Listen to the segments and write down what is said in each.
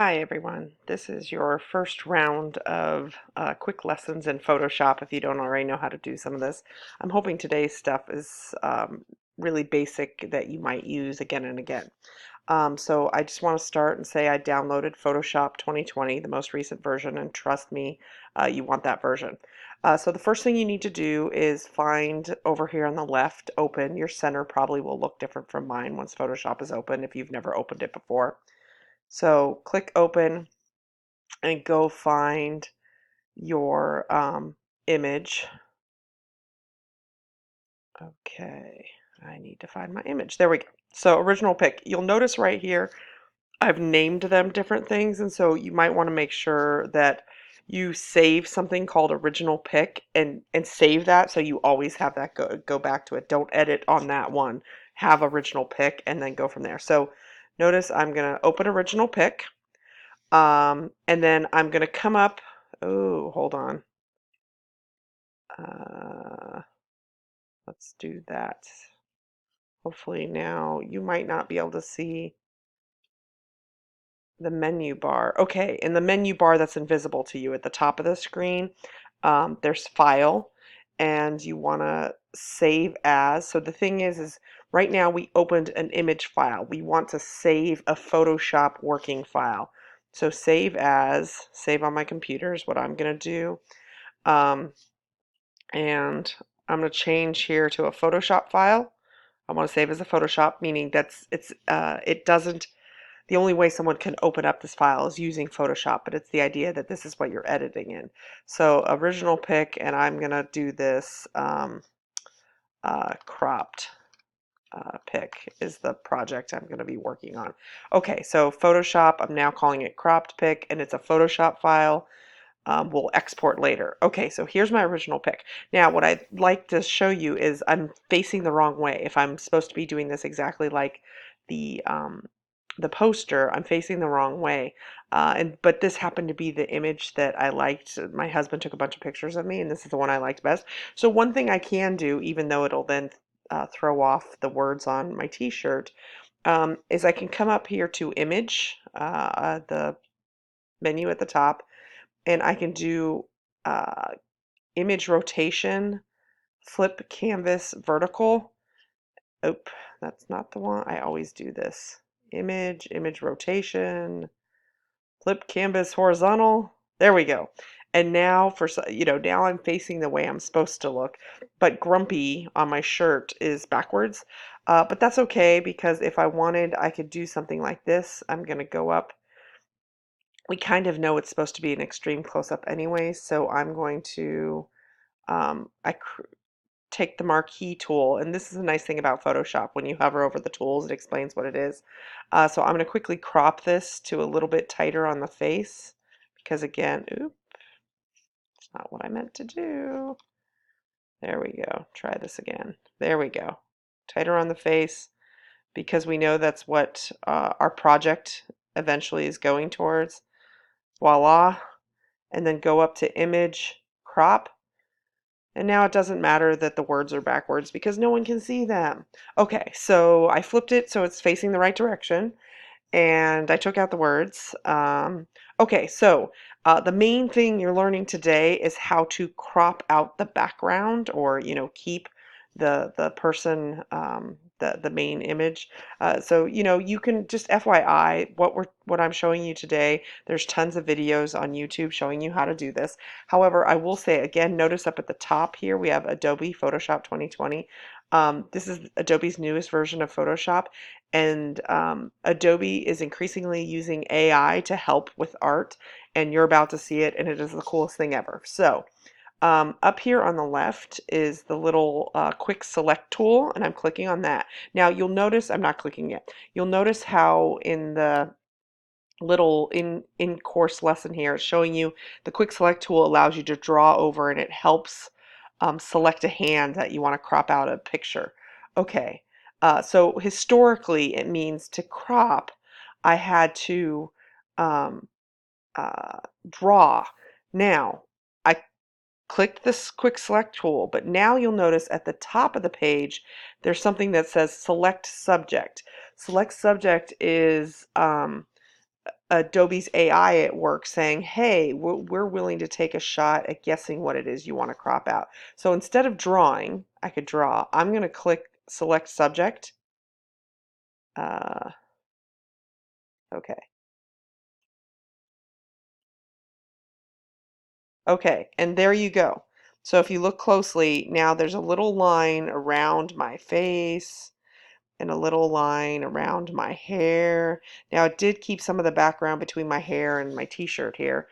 Hi everyone, this is your first round of quick lessons in Photoshop if you don't already know how to do some of this. I'm hoping today's stuff is really basic that you might use again and again. So I just want to start and say I downloaded Photoshop 2020, the most recent version, and trust me, you want that version. So the first thing you need to do is find over here on the left, open. Your center probably will look different from mine once Photoshop is open if you've never opened it before. So click open and go find your image. Okay, I need to find my image. There we go. So original pick. You'll notice right here I've named them different things, and so you might want to make sure that you save something called original pick and save that so you always have that go back to it. Don't edit on that one. Have original pick and then go from there. So notice I'm going to open original pick. And then I'm going to come up, oh, hold on. Uh, let's do that. Hopefully now you might not be able to see the menu bar. Okay, in the menu bar that's invisible to you at the top of the screen, there's File, and you want to save as. So the thing is right now we opened an image file. We want to save a Photoshop working file. So save as, save on my computer is what I'm going to do. Um, and I'm going to change here to a Photoshop file. I want to save as a Photoshop, meaning it doesn't, the only way someone can open up this file is using Photoshop, but it's the idea that this is what you're editing in. So original pick, and I'm going to do this cropped pick is the project I'm going to be working on. Okay, so Photoshop, I'm now calling it cropped pick, and it's a Photoshop file. We'll export later. Okay, so here's my original pick. Now, what I'd like to show you is I'm facing the wrong way. If I'm supposed to be doing this exactly like the um, the poster, I'm facing the wrong way. But this happened to be the image that I liked. My husband took a bunch of pictures of me, and this is the one I liked best. So one thing I can do, even though it'll then throw off the words on my t-shirt, is I can come up here to image, the menu at the top, and I can do uh, image rotation, flip canvas vertical. Oop, that's not the one. I always do this. Image rotation, flip canvas horizontal. There we go. And now now I'm facing the way I'm supposed to look, but grumpy on my shirt is backwards. But that's okay because if I wanted, I could do something like this. I'm going to go up. We kind of know it's supposed to be an extreme close-up anyway, so I'm going to take the marquee tool, and this is a nice thing about Photoshop. When you hover over the tools, it explains what it is. So I'm going to quickly crop this to a little bit tighter on the face because again, oops, it's not what I meant to do. There we go. Try this again. There we go. Tighter on the face because we know that's what our project eventually is going towards. Voila. And then go up to image, crop. And now it doesn't matter that the words are backwards because no one can see them. Okay, so I flipped it so it's facing the right direction and I took out the words. Okay, so the main thing you're learning today is how to crop out the background or, keep the person, the main image. So, you can just FYI, what I'm showing you today, there's tons of videos on YouTube showing you how to do this. However, I will say again, notice up at the top here, we have Adobe Photoshop 2020. This is Adobe's newest version of Photoshop, and Adobe is increasingly using AI to help with art, and you're about to see it, and it is the coolest thing ever. So up here on the left is the little quick select tool, and I'm clicking on that. Now you'll notice, I'm not clicking it, you'll notice how in the little in course lesson here it's showing you the quick select tool allows you to draw over and it helps select a hand that you want to crop out a picture. Okay, so historically it means to crop I had to um, draw. Now I clicked this quick select tool, but now you'll notice at the top of the page there's something that says select subject. Select subject is Adobe's AI at work saying, hey, we're willing to take a shot at guessing what it is you want to crop out. So instead of drawing, I could draw. I'm going to click select subject. Okay. Okay, and there you go. So if you look closely, now there's a little line around my face and a little line around my hair. Now it did keep some of the background between my hair and my t-shirt here.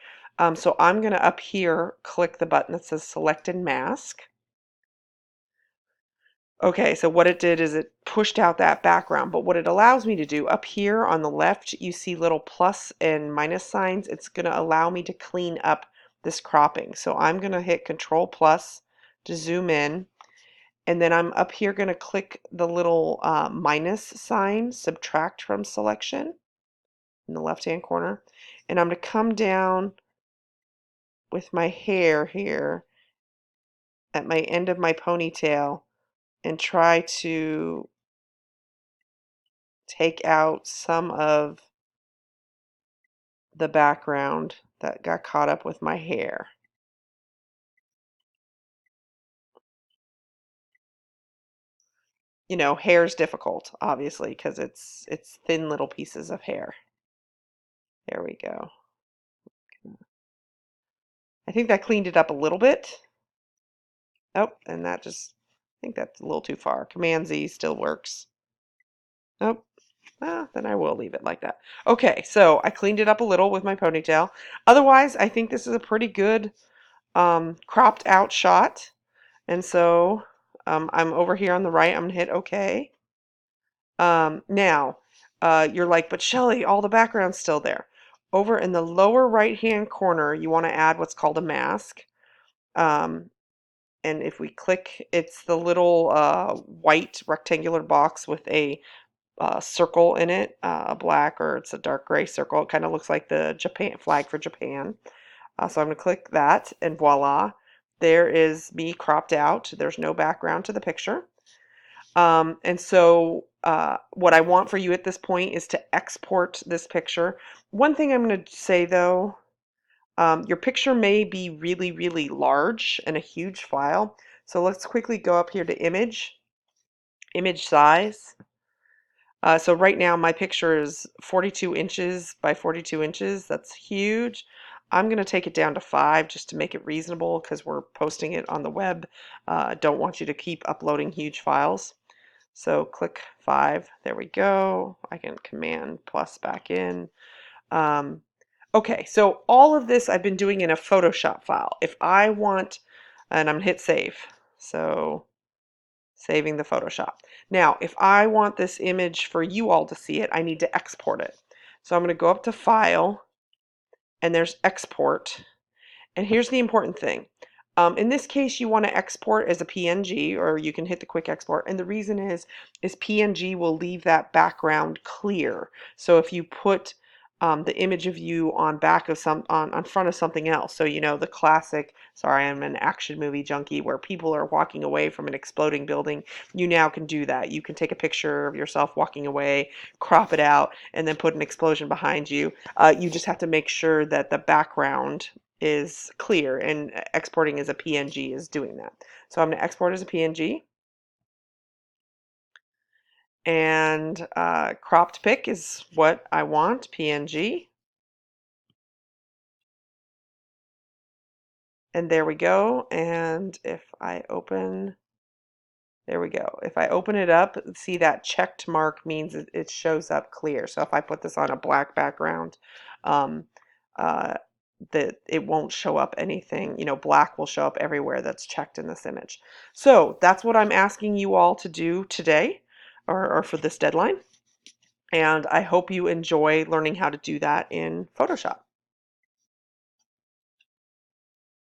So I'm going to up here click the button that says select and mask. Okay, so what it did is it pushed out that background, but what it allows me to do up here on the left, you see little plus and minus signs. It's going to allow me to clean up this cropping. So I'm going to hit Control plus to zoom in, and then I'm up here going to click the little minus sign, subtract from selection in the left-hand corner, and I'm going to come down with my hair here at my end of my ponytail and try to take out some of the background that got caught up with my hair. You know, hair's difficult, obviously, because it's thin little pieces of hair. There we go. I think that cleaned it up a little bit. Oh, and that just, I think that's a little too far. Command Z still works. Oh, then I will leave it like that. Okay, so I cleaned it up a little with my ponytail. Otherwise, I think this is a pretty good cropped out shot. And so I'm over here on the right. I'm going to hit OK. Now, you're like, but Shelly, all the background's still there. Over in the lower right-hand corner, you want to add what's called a mask. And if we click, it's the little white rectangular box with a circle in it, a black or it's a dark gray circle. It kind of looks like the Japan flag for Japan. So I'm going to click that, and voila, there is me cropped out. There's no background to the picture. And so what I want for you at this point is to export this picture. One thing I'm going to say though, your picture may be really, really large and a huge file. So let's quickly go up here to image size. So right now my picture is 42 inches by 42 inches. That's huge. I'm going to take it down to 5 just to make it reasonable because we're posting it on the web. Don't want you to keep uploading huge files. So click 5. There we go. I can command plus back in. Okay, so all of this I've been doing in a Photoshop file. If I want, and I'm going to hit save. So saving the Photoshop. Now, if I want this image for you all to see it, I need to export it. So I'm going to go up to File, and there's Export. And here's the important thing. In this case, you want to export as a PNG, or you can hit the quick export. And the reason is PNG will leave that background clear. So if you put the image of you on back of on front of something else, so you know the classic, sorry, I'm an action movie junkie, where people are walking away from an exploding building, you now can do that. You can take a picture of yourself walking away, crop it out, and then put an explosion behind you. You just have to make sure that the background is clear, and exporting as a PNG is doing that. So I'm going to export as a PNG, and cropped pic is what I want, PNG. And there we go. And if I open, there we go. If I open it up, see that checked mark means it shows up clear. So if I put this on a black background, um, uh, that it won't show up anything, you know, black will show up everywhere that's checked in this image. So that's what I'm asking you all to do today, or for this deadline. And I hope you enjoy learning how to do that in Photoshop.